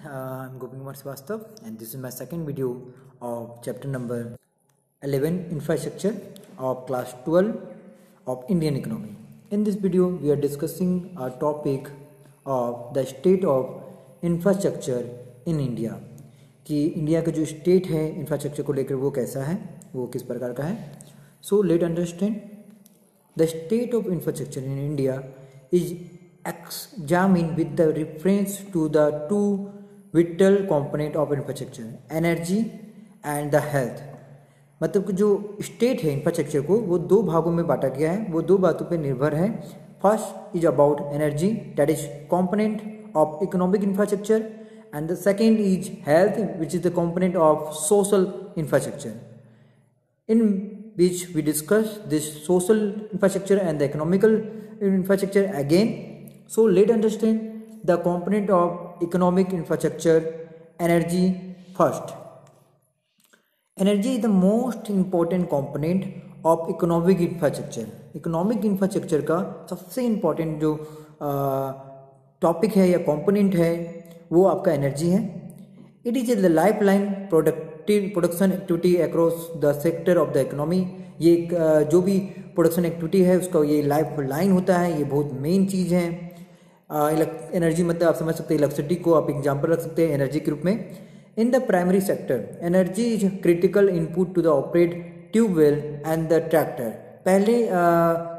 I'm Gopi Kumar Srivastav, and this is my second video of chapter number 11, Infrastructure of class 12 of Indian economy. In this video, we are discussing a topic of the state of infrastructure in India. कि India का जो state है infrastructure को लेकर वो कैसा है, वो किस प्रकार का है. So let understand the state of infrastructure in India is examined with the reference to the two vital component of infrastructure, energy and the health. मतलब कि जो स्टेट है इंफ्रास्ट्रक्चर को वो दो भागों में बांटा गया है, वो दो बातों पे निर्भर है. First is about energy, that is component of economic infrastructure, and the second is health, which is the component of social infrastructure, in which we discuss this social infrastructure and the economical infrastructure again. So let's understand the component of economic infrastructure, energy first. Energy is the most important component of economic infrastructure. Economic infrastructure का सबसे important जो topic है या component है वो आपका energy है. It is the life line production activity across the sector of the economy. ये जो भी प्रोडक्शन एक्टिविटी है उसका ये लाइफ लाइन होता है, ये बहुत मेन चीज़ है. एनर्जी मतलब आप समझ सकते हैं इलेक्ट्रिसिटी को आप एग्जांपल रख सकते हैं एनर्जी के रूप में. In the primary sector energy is critical input to the operate tubewell and the tractor. पहले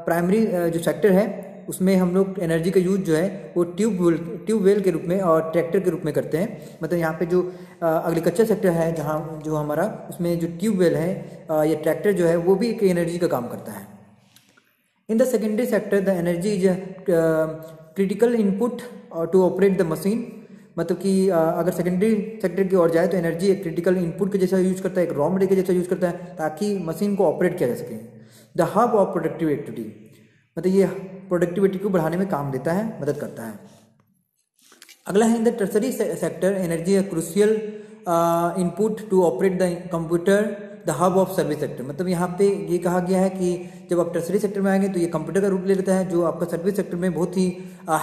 प्राइमरी जो सेक्टर है उसमें हम लोग एनर्जी का यूज जो है वो ट्यूबवेल के रूप में और ट्रैक्टर के रूप में करते हैं. मतलब यहाँ पे जो एग्रीकल्चर सेक्टर है जहाँ जो हमारा उसमें जो ट्यूबवेल है या ट्रैक्टर जो है वो भी एक एनर्जी का काम करता है. In the secondary sector the energy is critical input to operate the machine. मतलब कि अगर सेकेंडरी सेक्टर की ओर जाए तो एनर्जी एक क्रिटिकल इनपुट के जैसा यूज करता है, एक रॉ मटेरियल के जैसा यूज करता है ताकि मशीन को ऑपरेट किया जा सके. The hub of productive activity, मतलब ये प्रोडक्टिविटी को बढ़ाने में काम देता है, मदद करता है. अगला है in the tertiary sector energy है crucial input to operate the computer the hub of service sector. मतलब यहाँ पे ये कहा गया है कि जब आप टर्सरी सेक्टर में आएंगे तो ये कंप्यूटर का रूप ले लेता है जो आपका सर्विस सेक्टर में बहुत ही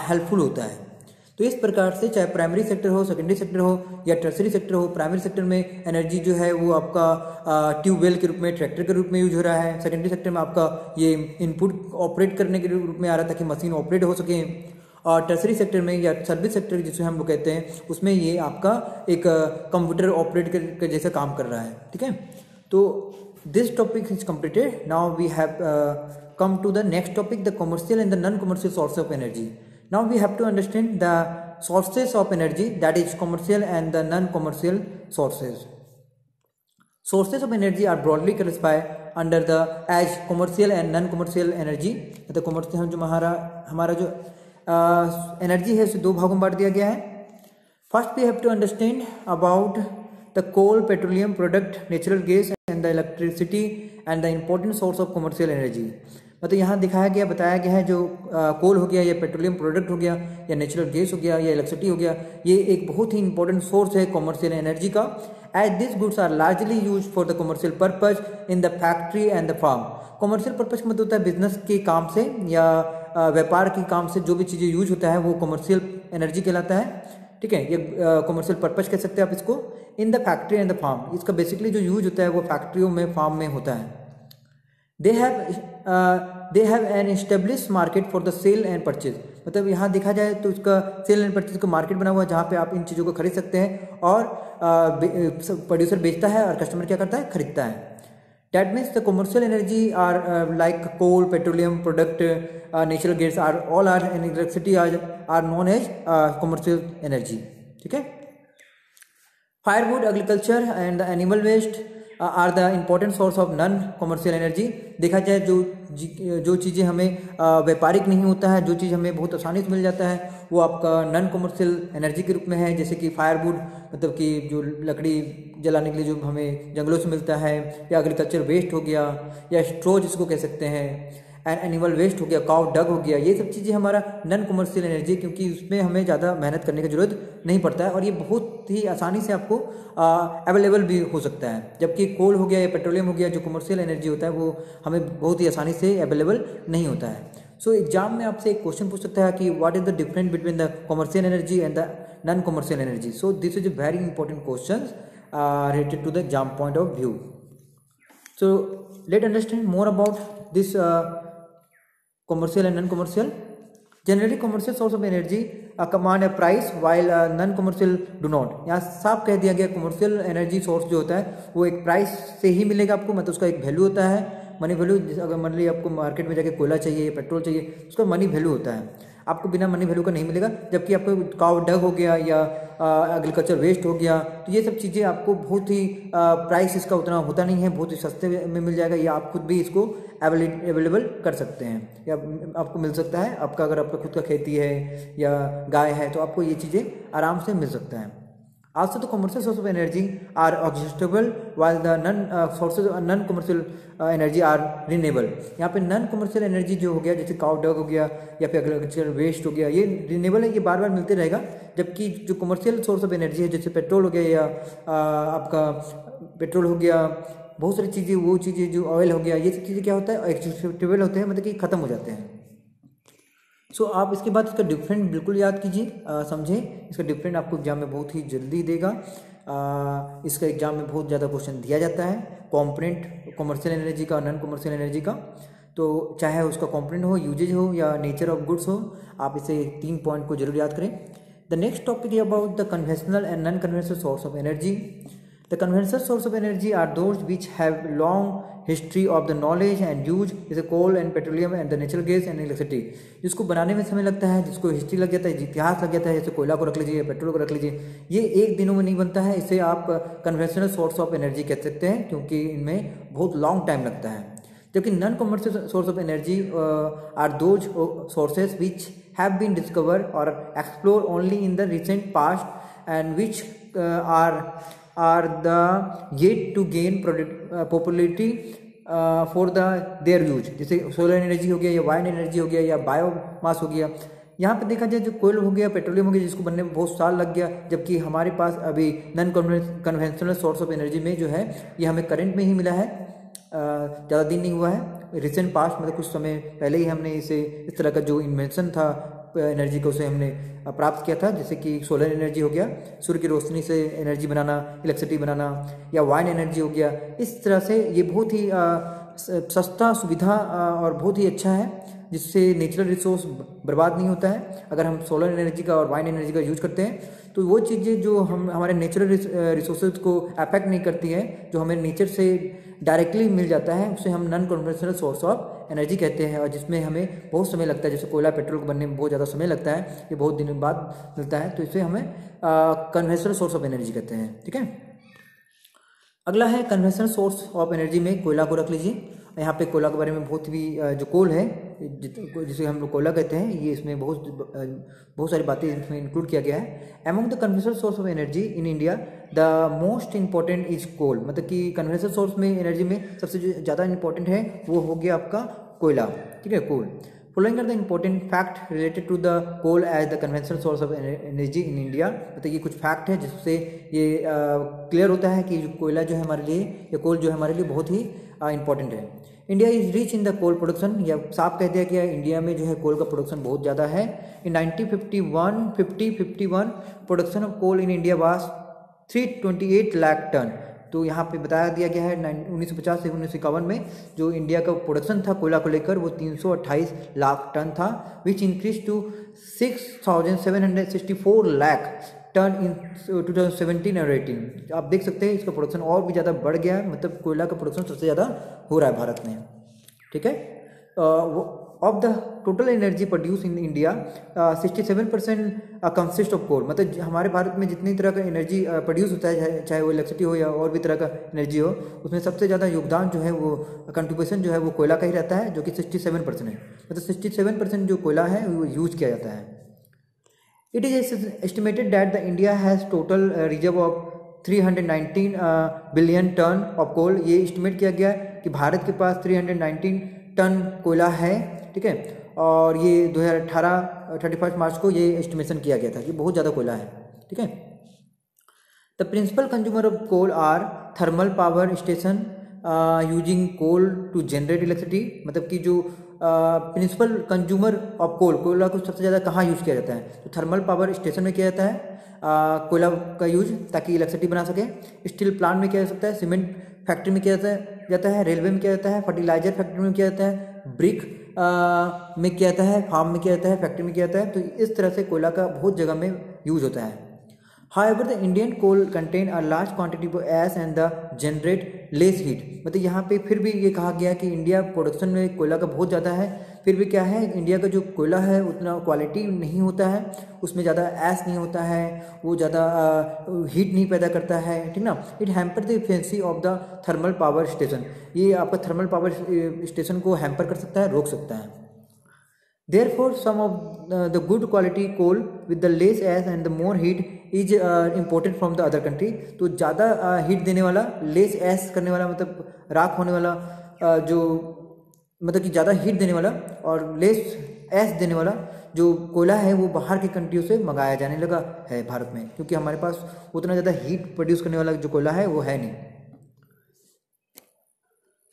हेल्पफुल होता है. तो इस प्रकार से चाहे प्राइमरी सेक्टर हो, सेकेंडरी सेक्टर हो या टर्सरी सेक्टर हो, प्राइमरी सेक्टर में एनर्जी जो है वो आपका ट्यूबवेल के रूप में, ट्रैक्टर के रूप में यूज हो रहा है. सेकेंडरी सेक्टर में आपका ये इनपुट ऑपरेट करने के रूप में आ रहा है ताकि मशीन ऑपरेट हो सके. और टर्सरी सेक्टर में या सर्विस सेक्टर जिसे हम लोग कहते हैं उसमें ये आपका एक कंप्यूटर ऑपरेट के जैसा काम कर रहा है. ठीक है, तो this topic is completed. Now we have come to the next topic, the commercial and the non commercial source of energy. Now we have to understand the sources of energy, that is commercial and the non-commercial sources. Sources of energy are broadly classified under the as commercial and non-commercial energy. मतलब commercial जो हमारा जो energy है उसे दो भागों में बांट दिया गया है. First we have to understand about the coal, petroleum product, natural gas and the electricity and the important source of commercial energy. मतलब यहाँ दिखाया गया, बताया गया है जो कोल हो गया या पेट्रोलियम प्रोडक्ट हो गया या नेचुरल गैस हो गया या इलेक्ट्रिसिटी हो गया, ये एक बहुत ही इंपॉर्टेंट सोर्स है कॉमर्शियल एनर्जी का. As this goods are largely use for the commercial purpose in the factory and the farm. Commercial purpose का मतलब होता है बिजनेस के काम से या व्यापार के काम से जो भी चीज़ें यूज होता है वो कॉमर्शियल एनर्जी कहलाता है. ठीक है, ये कॉमर्शियल पर्पज कह सकते हैं आप इसको. In the factory and the farm, इसका बेसिकली जो यूज होता है वो फैक्ट्रियों में, फार्म में होता है. they have an established market for the sale and purchase. मतलब यहाँ देखा जाए तो इसका सेल एंड परचेज का मार्केट बना हुआ है जहाँ पे आप इन चीज़ों को खरीद सकते हैं और प्रोड्यूसर बेचता है और कस्टमर क्या करता है, खरीदता है. That means the commercial energy are like coal, petroleum product, natural gas are all are and electricity are known as commercial energy. ठीक है. Firewood, agriculture and the animal waste are the important source of non commercial energy. देखा जाए जो चीज़ें हमें व्यापारिक नहीं होता है, जो चीज़ हमें बहुत आसानी से मिल जाता है वो आपका नॉन कमर्शियल एनर्जी के रूप में है. जैसे कि फायरवुड मतलब कि जो लकड़ी जलाने के लिए जो हमें जंगलों से मिलता है, या एग्रीकल्चर वेस्ट हो गया या स्ट्रो जिसको कह सकते हैं, एंड एनिमल वेस्ट हो गया, काउ डग हो गया. ये सब चीज़ें हमारा नॉन कमर्शियल एनर्जी, क्योंकि उसमें हमें ज़्यादा मेहनत करने की जरूरत नहीं पड़ता है और ये बहुत ही आसानी से आपको अवेलेबल भी हो सकता है. जबकि कोल हो गया या पेट्रोलियम हो गया जो कमर्शियल एनर्जी होता है वो हमें बहुत ही आसानी से अवेलेबल नहीं होता है. सो एग्जाम में आपसे एक क्वेश्चन पूछ सकता है कि what is the difference between the commercial energy and the non-commercial energy. So this is a very important questions related to the exam point of view. So let's understand more about this commercial and non-commercial. Generally commercial source of energy command a price while non-commercial do not. यहाँ साफ कह दिया गया commercial energy source जो होता है वो एक प्राइस से ही मिलेगा आपको, मतलब उसका एक वैल्यू होता है, मनी वैल्यू। अगर मान लीजिए आपको मार्केट में जाके कोयला चाहिए, पेट्रोल चाहिए, उसका मनी वैल्यू होता है, आपको बिना मनी वैल्यू का नहीं मिलेगा। जबकि आपको काव डग हो गया या एग्रीकल्चर वेस्ट हो गया, तो ये सब चीज़ें आपको बहुत ही प्राइस इसका उतना होता नहीं है, बहुत ही सस्ते में मिल जाएगा, या आप खुद भी इसको अवेलेबल कर सकते हैं, या आपको मिल सकता है। आपका अगर आपका खुद का खेती है या गाय है तो आपको ये चीज़ें आराम से मिल सकता है। Also the commercial source of energy are exhaustible while the non commercial energy are renewable. यहाँ पे नॉन कमर्शियल एनर्जी जो हो गया, जैसे काउ डग हो गया या फिर एग्रीकल्चर वेस्ट हो गया, ये रिन्यूएबल है, ये बार बार मिलते रहेगा। जबकि जो कमर्शियल सोर्स ऑफ एनर्जी है, जैसे पेट्रोल हो गया या आपका पेट्रोल हो गया, बहुत सारी चीज़ें, वो चीज़ें जो ऑयल हो गया, ये सब चीज़ें क्या होता है, एक्सहॉस्टिबल होते हैं, मतलब कि ख़त्म हो जाते हैं। सो आप इसके बाद इसका डिफरेंट बिल्कुल याद कीजिए, समझें। इसका डिफरेंट आपको एग्जाम में बहुत ही जल्दी देगा। इसका एग्जाम में बहुत ज़्यादा क्वेश्चन दिया जाता है कॉम्पोनेंट कमर्शियल एनर्जी का, नॉन कमर्शियल एनर्जी का। तो चाहे उसका कॉम्पोनेंट हो, यूजेज हो या नेचर ऑफ गुड्स हो, आप इसे 3 पॉइंट को जरूर याद करें। The next topic is about the conventional and non conventional source of energy. The conventional source of energy are those which have long history of the knowledge and use, जैसे coal and petroleum and the natural gas and electricity। जिसको बनाने में समय लगता है, जिसको history लग जाता है, इतिहास लग जाता है, जैसे कोयला को रख लीजिए, पेट्रोल को रख लीजिए, ये एक दिनों में नहीं बनता है। इसे आप कन्वेंशनल सोर्स ऑफ एनर्जी कह सकते हैं, क्योंकि इनमें बहुत लॉन्ग टाइम लगता है। जबकि non commercial source of energy are those sources which have been discovered और explore only in the recent past and which are the yet to gain popularity for their use। जैसे solar energy हो गया या wind energy हो गया या biomass हो गया। यहाँ पे देखा जाए जो कोयल हो गया, पेट्रोलियम हो गया, जिसको बनने में बहुत साल लग गया, जबकि हमारे पास अभी non conventional source of energy में जो है ये हमें करंट में ही मिला है, ज़्यादा दिन नहीं हुआ है, रिसेंट पास्ट, मतलब कुछ समय पहले ही हमने इसे इस तरह का जो इन्वेंशन था एनर्जी को उसे हमने प्राप्त किया था। जैसे कि सोलर एनर्जी हो गया, सूर्य की रोशनी से एनर्जी बनाना, इलेक्ट्रिसिटी बनाना, या वाइंड एनर्जी हो गया। इस तरह से ये बहुत ही सस्ता, सुविधा और बहुत ही अच्छा है, जिससे नेचुरल रिसोर्स बर्बाद नहीं होता है। अगर हम सोलर एनर्जी का और वाइंड एनर्जी का यूज करते हैं तो वो चीज़ें जो हम हमारे नेचुरल रिसोर्सेज को अफेक्ट नहीं करती हैं, जो हमें नेचर से डायरेक्टली मिल जाता है, उसे हम non conventional source of energy कहते हैं। और जिसमें हमें बहुत समय लगता है, जैसे कोयला पेट्रोल को बनने में बहुत ज़्यादा समय लगता है, ये बहुत दिनों बाद मिलता है, तो इसे हमें कन्वेंशनल सोर्स ऑफ एनर्जी कहते हैं। ठीक है, अगला है कन्वेंशनल सोर्स ऑफ एनर्जी में कोयला को रख लीजिए। यहाँ पे कोयला के बारे में बहुत भी जो कोल है, जिसे हम लोग कोयला कहते हैं, ये इसमें बहुत सारी बातें इसमें इंक्लूड किया गया है। Among the conventional source of energy in India the most important is coal, मतलब कि कन्वेंशनल सोर्स में एनर्जी में सबसे ज़्यादा इंपॉर्टेंट है वो हो गया आपका कोयला। ठीक है, coal. Following are the important fact related to the coal as the conventional source of energy in India. मतलब ये कुछ फैक्ट है जिससे ये क्लियर होता है कि कोयला जो है हमारे लिए, या कोल जो है हमारे लिए बहुत ही इंपॉर्टेंट है। India is rich in the coal production, या साफ कह दिया गया इंडिया में जो है कोल का प्रोडक्शन बहुत ज़्यादा है। In 1951 production of coal in India was 328 lakh ton. तो यहाँ पे बताया दिया गया है 1950 से 1951 में जो इंडिया का प्रोडक्शन था कोयला को लेकर वो 328 लाख टन था, which increase to 6764 lakh ton इन 2017 और 18। आप देख सकते हैं इसका प्रोडक्शन और भी ज़्यादा बढ़ गया है, मतलब कोयला का प्रोडक्शन सबसे ज़्यादा हो रहा है भारत में। ठीक है, of the total energy produce in India 67% consist of coal. मतलब हमारे भारत में जितनी तरह का एनर्जी प्रोड्यूस होता है, चाहे वो इलेक्ट्रिसिटी हो या और भी तरह का एनर्जी हो, उसमें सबसे ज़्यादा योगदान जो है वो कंट्रीब्यूशन जो है वो कोयला का ही रहता है, जो कि 67% है। मतलब 67% जो कोयला है वो यूज किया जाता है। It is estimated that the India has total reserve of 319 billion ton of coal. ये एस्टिमेट किया गया कि भारत के पास 319 टन कोयला है। ठीक है, और ये 2018 31 मार्च को ये एस्टिमेशन किया गया था कि बहुत ज़्यादा कोयला है। ठीक है, the principal consumer of coal are thermal power station using coal to generate electricity. मतलब कि जो प्रिंसिपल कंज्यूमर ऑफ कोल, कोयला को सबसे ज़्यादा कहाँ यूज़ किया जाता है, तो थर्मल पावर स्टेशन में किया जाता है। कोयला का यूज ताकि इलेक्ट्रिसिटी बना सके। स्टील प्लांट में किया जा सकता है, सीमेंट फैक्ट्री में किया जाता है, रेलवे में किया जाता है, फर्टिलाइजर फैक्ट्री में किया जाता है, ब्रिक में किया जाता है, फार्म में किया जाता है, फैक्ट्री में किया जाता है। तो इस तरह से कोयला का बहुत जगह में यूज होता है। However, the Indian coal contain a large quantity of ash and the generate less heat। मतलब यहाँ पे फिर भी ये कहा गया कि इंडिया प्रोडक्शन में कोयला का बहुत ज़्यादा है, फिर भी क्या है, इंडिया का जो कोयला है उतना क्वालिटी नहीं होता है, उसमें ज़्यादा ऐश नहीं होता है, वो ज़्यादा हीट नहीं पैदा करता है, ठीक ना। It hamper the efficiency of the thermal power station. ये आपका थर्मल पावर स्टेशन को हैम्पर कर सकता है, रोक सकता है। Therefore, some of the good quality coal with the less ash and the more heat is imported from the other country। तो ज़्यादा हीट देने वाला, लेस ऐश करने वाला, मतलब राख होने वाला, जो मतलब कि ज़्यादा हीट देने वाला और लेस ऐश देने वाला जो कोयला है वो बाहर की कंट्रियों से मंगाया जाने लगा है भारत में, क्योंकि हमारे पास उतना ज़्यादा हीट प्रोड्यूस करने वाला जो कोयला है वो है नहीं।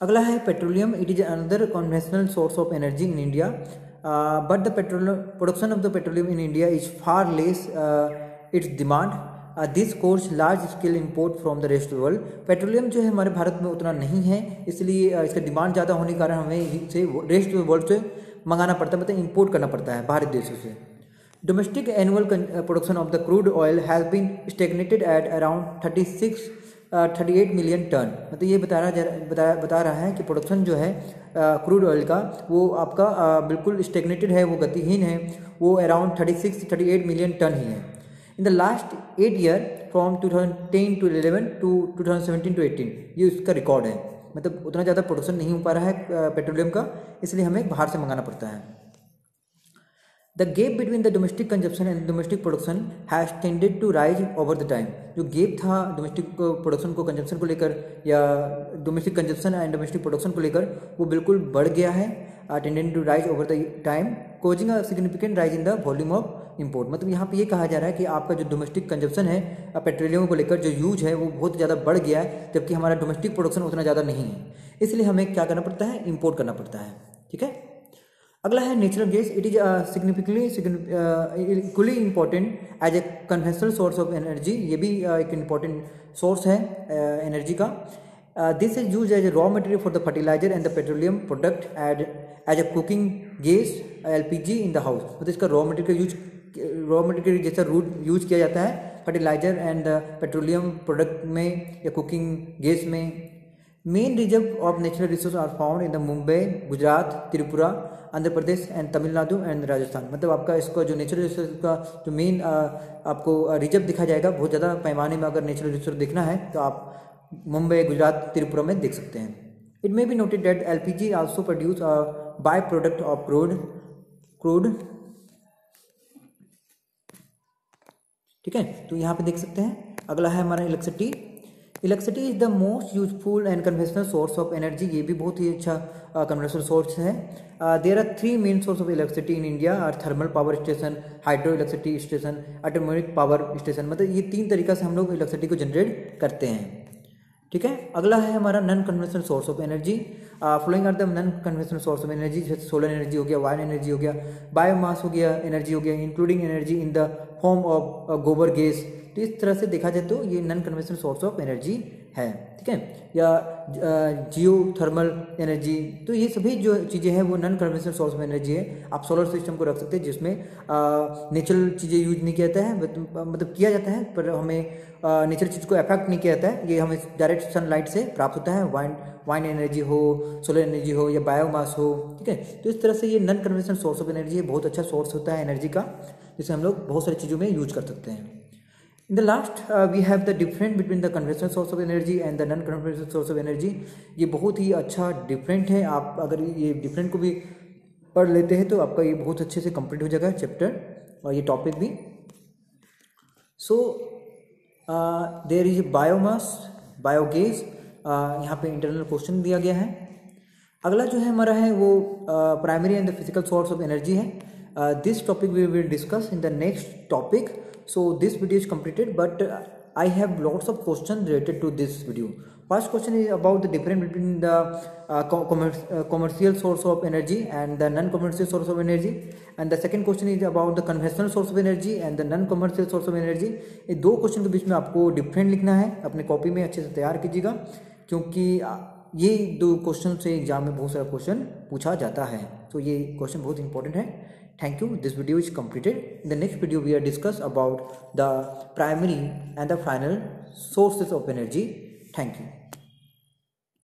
अगला है petroleum. It is another conventional source of energy in India, but the production of the petroleum in India is far less its demand। this cause large scale import from the rest of the world। Petroleum जो है हमारे भारत में उतना नहीं है, इसलिए इसका demand ज़्यादा होने के कारण हमें इसे रेस्ट ऑफ द वर्ल्ड से मंगाना पड़ता है, मतलब इंपोर्ट करना पड़ता है बाहरी देशों से। Domestic annual production of the crude oil has been stagnated at around 38 million ton. मतलब ये बता रहा है कि प्रोडक्शन जो है क्रूड ऑयल का वो आपका बिल्कुल स्टेगनेटेड है, वो गतिहीन है, वो अराउंड 38 मिलियन टन ही है। In the last 8 year from 2010 to 11 to 2017 to 18 ये उसका रिकॉर्ड है। मतलब उतना ज़्यादा प्रोडक्शन नहीं हो पा रहा है पेट्रोलियम का, इसलिए हमें बाहर से मंगाना पड़ता है। The gap between the domestic consumption and domestic production has tended to rise over the time। जो gap था डोमेस्टिक प्रोडक्शन को कंजम्पशन को लेकर या domestic consumption and domestic production को लेकर वो बिल्कुल बढ़ गया है, tended to rise over the time, causing a significant rise in the volume of import. मतलब यहाँ पे ये कहा जा रहा है कि आपका जो डोमेस्टिक कंजम्पशन है पेट्रोलियम को लेकर जो यूज है वो बहुत ज़्यादा बढ़ गया है, जबकि हमारा डोमेस्टिक प्रोडक्शन उतना ज़्यादा नहीं है, इसलिए हमें क्या करना पड़ता है, इंपोर्ट करना पड़ता है। ठीक है। अगला है natural gas. It is significantly equally important as a conventional source of energy. ये भी एक इम्पॉर्टेंट सोर्स है एनर्जी का। This is use as a raw material for the fertilizer and the petroleum product as a cooking gas LPG in the house. मतलब इसका raw material जैसा use किया जाता है फर्टिलाइजर एंड पेट्रोलियम प्रोडक्ट में या कुकिंग गैस में। Main reserve of natural resource are found in the Mumbai, Gujarat, Tripura, Andhra Pradesh and Tamil Nadu and Rajasthan. मतलब आपका इसका जो नेचुरल रिसोर्स का जो मेन आपको रिजर्व दिखा जाएगा, बहुत ज़्यादा पैमाने में अगर नेचुरल रिसोर्स देखना है तो आप मुंबई, गुजरात, त्रिपुरा में देख सकते हैं। It may be noted that LPG also produce a by product of crude. ठीक है, तो यहाँ पे देख सकते हैं। अगला है हमारा electricity. Electricity is the most useful and conventional source of energy. ये भी बहुत ही अच्छा कन्वेंशनल सोर्स है। There are 3 main source of electricity in India are thermal power station, hydro electricity station, atomic power station. मतलब ये 3 तरीका से हम लोग इलेक्ट्रिसिटी को जनरेट करते हैं। ठीक है। अगला है हमारा non conventional source of energy. Flowing are the non conventional source of energy, जैसे सोलर एनर्जी हो गया, वाइन एनर्जी हो गया, बायोमास हो गया, एनर्जी हो गया, including energy in the form of गोबर गैस। तो इस तरह से देखा जाए तो ये non conventional source of energy है। ठीक है। या जियो थर्मल एनर्जी, तो ये सभी जो चीज़ें हैं वो non conventional source of energy है। आप सोलर सिस्टम को रख सकते हैं जिसमें नेचुरल चीज़ें यूज नहीं किया जाता है, मतलब किया जाता है पर हमें नेचुरल चीज़ को अफेक्ट नहीं किया जाता है, ये हमें डायरेक्ट सनलाइट से प्राप्त होता है। वाइन एनर्जी हो, सोलर एनर्जी हो या बायोमास हो। ठीक है। तो इस तरह से ये non conventional source of energy बहुत अच्छा सोर्स होता है एनर्जी का, जिसे हम लोग बहुत सारी चीज़ों में यूज कर सकते हैं। In the last we have the difference between the conventional source of energy and the non-conventional source of energy। ये बहुत ही अच्छा डिफरेंट है। आप अगर ये डिफरेंट को भी पढ़ लेते हैं तो आपका ये बहुत अच्छे से कंप्लीट हो जाएगा चैप्टर और ये टॉपिक भी। So there is biomass, biogas. यहाँ पे इंटरनल क्वेश्चन दिया गया है। अगला जो है हमारा है वो primary and the physical source of energy है। This topic we will discuss in the next topic. So this video is completed, but I have lots of questions related to this video. First question is about the difference between the commercial source of energy and the non-commercial source of energy, and the second question is about the conventional source of energy and the non-commercial source of energy. ये दो question के बीच में आपको different लिखना है, अपने copy में अच्छे से तैयार कीजिएगा, क्योंकि ये दो क्वेश्चन से एग्जाम में बहुत सारा क्वेश्चन पूछा जाता है, तो ये क्वेश्चन बहुत इंपॉर्टेंट है. Thank you. This video is completed. In the next video, we are discuss about the primary and the final sources of energy. Thank you.